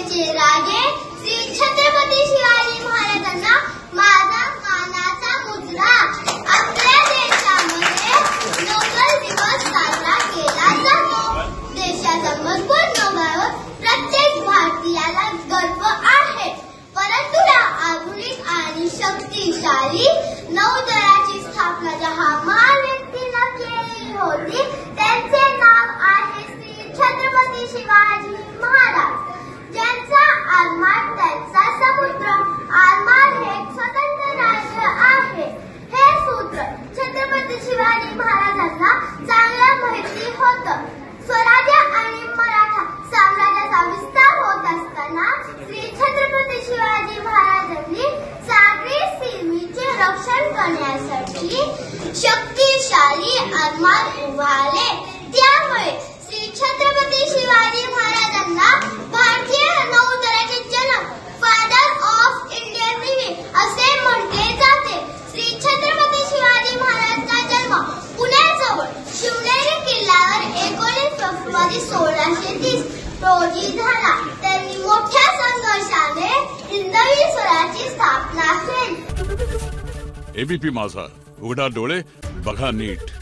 मुंबईचे राजे श्री छत्रपती शिवाजी महाराजांना माझा मानाचा मुजरा. आपल्या देशामध्ये नोबेल दिवस साजरा केला जातो. देशाच्या मजबूत नौदलावर प्रत्येक भारतीयाला गर्व आहे. परंतु या आधुनिक आणि शक्तिशाली नौदलाची स्थापना ज्या महान व्यक्तीने केली होती त्यांचे नाव आहे श्री छत्रपती शिवाजी महाराज. ज्यांचा आरमार त्यांचा समुद्र. आरमार हे एक स्वतंत्र राज्य आहे. हे सूत्र छत्रपती शिवाजी महाराजांना चांगलं माहिती होतं. स्वराज्य आणि मराठा साम्राज्याचा विस्तार होत असताना श्री छत्रपती शिवाजी महाराजांनी सागरी सीमेचे रक्षण करण्यासाठी शक्तिशाली आरमार उभारले. त्यामुळे श्री छत्रपती शिवाजी महाराजांना भारतीय नौदलाचे जनक, फादर ऑफ इंडियन नेव्ही असे म्हटले जाते. श्री छत्रपती शिवाजी महाराजांचा जन्म पुण्याजवळ शिवनेरी किल्ल्यावर 19 फेब्रुवारी 1630 रोजी झाला. त्यांनी मोठ्या संघर्षाने हिंदवी स्वराज्याची स्थापना केली. एबीपी माझा, उघडा डोळे बघा नीट.